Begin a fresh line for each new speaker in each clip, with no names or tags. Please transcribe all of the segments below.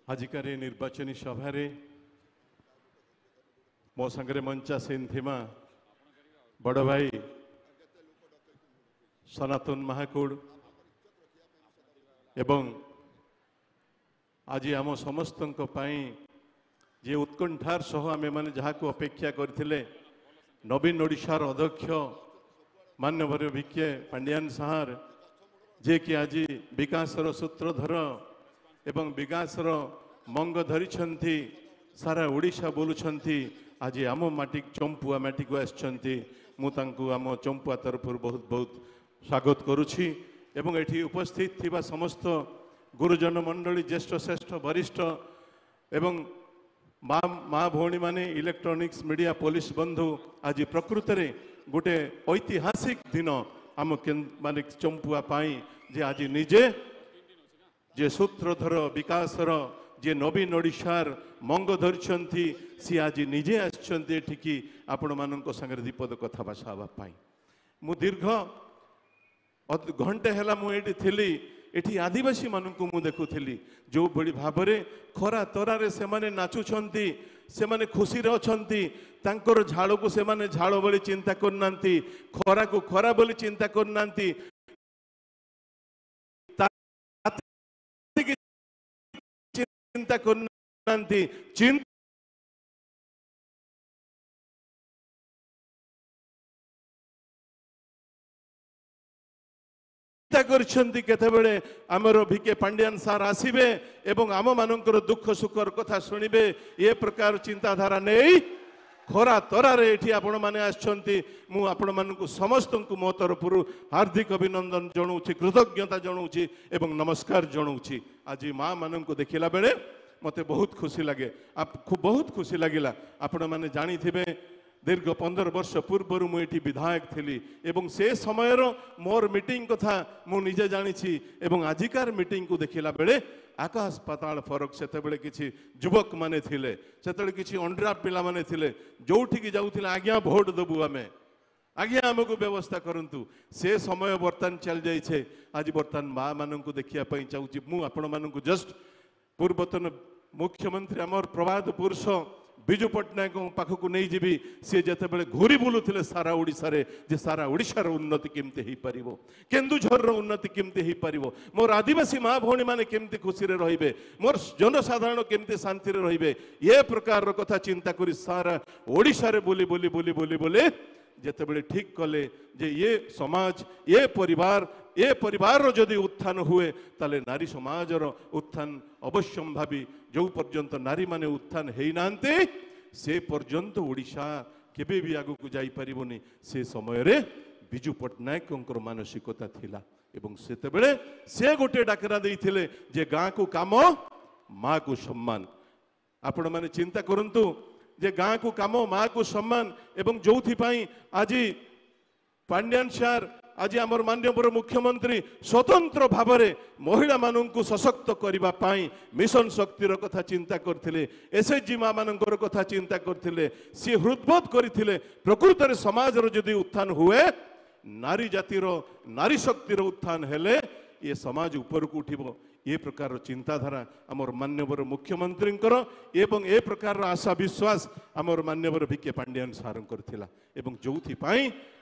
आजिकारी निर्वाचनी सभारे मो संगे मंचा सेन थिमा बड़ भाई सनातन महाकूड़ एवं आज आम समस्त जे उत्कंठार सह आम मैंने जहाँ को अपेक्षा करते नवीन ओडिशार अध्यक्ष माननीय विके पांडियान सार जे कि आज विकासर सूत्रधर एवं विकासर मंग धरी सारा ओडिशा बोलुंट आज आम माटी चंपुआ माटी को आम चंपुआ तरफ बहुत बहुत स्वागत करुछि एवं एठी उपस्थित थिबा समस्त गुरुजन मंडली ज्येष्ठ श्रेष्ठ वरिष्ठ एवं माँ भौणी माने इलेक्ट्रॉनिक्स मीडिया पुलिस बंधु आज प्रकृत में गोटे ऐतिहासिक दिन आम माने चंपुआ पाई जे आज निजे जे सूत्रधर विकासर जे नवीन ओडिशार मंग धरी सी आज निजे आठिकी आपण मान संगे दीपद कथा भाषा हाँपाई मु दीर्घ घंटे है मुझे थी एठी आदिवासी मानू मु देखुली जो भली भाव में खरा तरारे से माने नाचुंट से माने खुशी अच्छा झाड़ को से माने झाड़ बोली चिंता करना खरा को खरा बोली चिंता करना चिंता करना चिंता केतबेले आमर विके पांडियान सार आसबे एवं आम मानकर दुख सुखर कथा शुणिबे ये प्रकार चिंताधारा नहीं खरा तरारे एठी आपण माने आछंती मु आपण मानकु समस्त को मो तरफ हार्दिक अभिनंदन जनाऊँ कृतज्ञता जनाऊँ एवं नमस्कार जनाऊँ आज माँ मानक देखला बेले मते बहुत खुशी लगे बहुत खुशी लगिला आपण माने जानी थिबे दीर्घ 15 वर्ष पूर्व मुझे विधायक थी एवं से समय मोर मीटिंग कथा मुझे जानी एवं आजिकार मीटिंग को देखला बेले आकाश पाताल फरक से किसी युवक माने थिले से किसी अंडरा पिला माने थिले जोठी जाऊला आज्ञा भोट देबू आमे आज्ञा आमको व्यवस्था करंतु से समय बर्तमान चल जाइए आज बर्तमान माँ मान देखा चाहूँगी मुझे जस्ट पूर्वतन मुख्यमंत्री आमर प्रभात पुरुष विजु पट्टनायक पाखक नहीं जीवी सी जिते घूरी बुलूले सारा ओडिशा रे जे सारा ओडिशार उन्नति केमती हो पार केन्दुझर उन्नति केमती हो पार मोर आदिवासी माँ भौणी मैंने केमती खुशी रे मोर जनसाधारण केमती शांति रे ये प्रकार कथा चिंता करी सारा ओडिशा रे बोली बोली बोली बोली बोले जितेबले ठीक कले जे ये समाज ये परिवार जदि उत्थान हुए ताले नारी समाजर उत्थान अवश्यम भावी जो पर्यंत नारी माने उत्थान है नांते से पर्यंत ओडिशा केबे भी आगु को जाई परिबोनी से समय रे विजु पट्टनायक मानसिकता थिला एवं सेतेबेले से गोटे डाकरा देइथिले जे गाँ को काम माँ को सम्मान आपण माने चिंता करंतु जे गाँ को काम माँ को सम्मान एवं जो आज पांडियान सार आज आमर माननीय मुख्यमंत्री स्वतंत्र भाव में महिला मानू सशक्त करने मिशन शक्तिर कथा चिंता करते एसएचजी माँ मान कथा चिंता करते सी हृदबोध करते प्रकृत में समाज जदि उत्थान हुए नारी जातिर नारी शक्तिर उत्थान हेले ये समाज ऊपर को उठिबो ये प्रकार चिंताधारा आमर माननीय मुख्यमंत्री एवं ए प्रकार आशा विश्वास आमर माननीय विके पांडियान सार एवं जो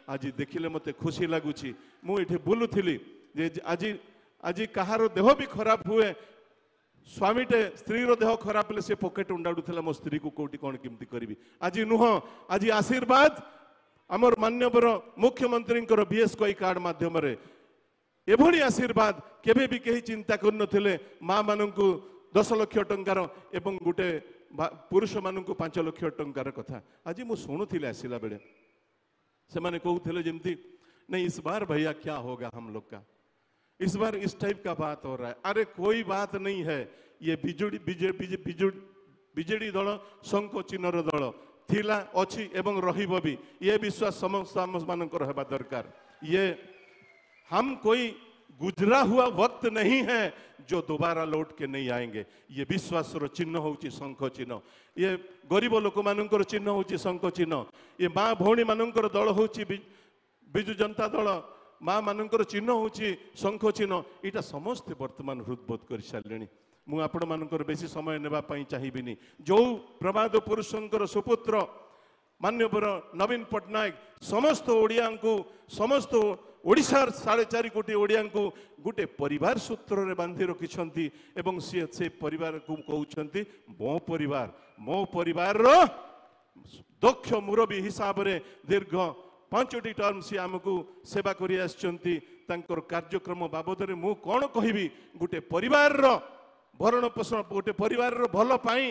आज देखिले मते खुशी लगुच मुझे बुलूली आज आज कहार देह भी खराब हुए स्वामीटे स्त्रीर देह खराब से पकेट उंडाड़ूला मो स्त्री को कौटी कौन केमती करी आज नुह आज आशीर्वाद आमर माननीय मुख्यमंत्री बीएस कोई कार्ड माध्यम एभली आशीर्वाद केबे भी कहीं चिंता कर माँ मान 10 लाख टंकार एवं गोटे पुरुष मान 5 लाख टंकार कथा आज मु शुणुली आसला बेले से माने कहते जमती नहीं इस बार भैया क्या होगा हम लोग का इस बार इस टाइप का बात हो रहा है। अरे कोई बात नहीं है ये बीजेडी दल शंख चिन्हर दल थिला अच्छी एवं रहिबो भी ये विश्वास समस्त मानकर हेबा दरकार। ये हम कोई गुजरा हुआ वक्त नहीं है जो दोबारा लौट के नहीं आएंगे। ये विश्वास चिन्ह होची शंख चिन्ह ये गरीब लोक मानकर चिन्ह होची शंख चिन्ह ये माँ भौणी मानकर दल होची बिजु जनता दल माँ मानकर चिन्ह होची शंख चिन्ह यहाँ समस्ते वर्तमान हृदबोध कर सारे मु आपण मानकर बेसी समय नेबा पई चाहिबिनी जो प्रमाद पुरुषंकर सुपुत्र मान्यवर नवीन पट्टनायक समस्त ओडिया को समस्त ओडिशार 4.5 कोटी ओडिया को गोटे परिवार सूत्र रे बांधी रखिछंती एवं से परिवार को कहउछंती मो परिवार रो दक्ष मुरबी हिसाब रे दीर्घ 5टी टर्म सी आमको सेवा करी आछंती तांकर कार्यक्रम बाबद रे मु कोन कहिबी गोटे परिवार रो भरण पोषण गोटे परिवार रो भलो पाई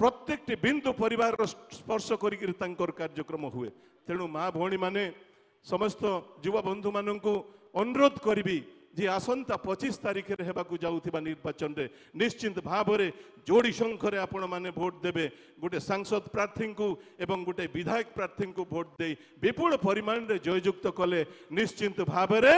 प्रत्येक बिंदु परिवार स्पर्श करिक कार्यक्रम हुए तेणु माँ भौणी माने समस्त युवा बंधु मानू अनुरोध करी जे आसंता 25 तारिख रे हेबाकू जाउथिबा निर्वाचन रे निश्चिंत भाव रे जोड़ी संख्यारे आपण माने भोट देबे गोटे सांसद प्रार्थी को एवं गोटे विधायक प्रार्थी को भोट दे विपुल परिमाण रे जययुक्त कले निश्चिंत भाव रे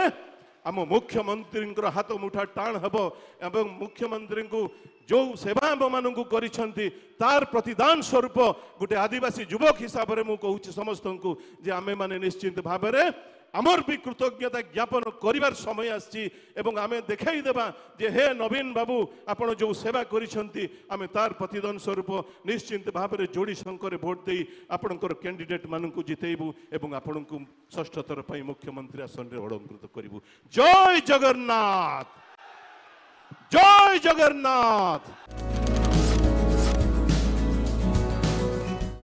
आम मुख्यमंत्री हाथ मुठा टाण हेब एवं मुख्यमंत्री को जो सेवा मानू करिसेंती तार प्रतिदान स्वरूप गोटे आदिवासी युवक हिसाब से मुझे समस्त को जे आमे माने निश्चिंत भाव में आमर भी कृतज्ञता ज्ञापन करिवार समय आसी एवं आमे देखाई देबा जे हे नवीन बाबू आपण जो सेवा करिसेंती आमे तार प्रतिदान स्वरूप निश्चिंत भाव में जोड़ी संकर भोट दे आपणकर कैंडिडेट मानू जितेबू एवं आपण को षष्ठ थर पई मुख्यमंत्री आसन रे अलंकृत करिबू। जय जगन्नाथ, जय जगन्नाथ।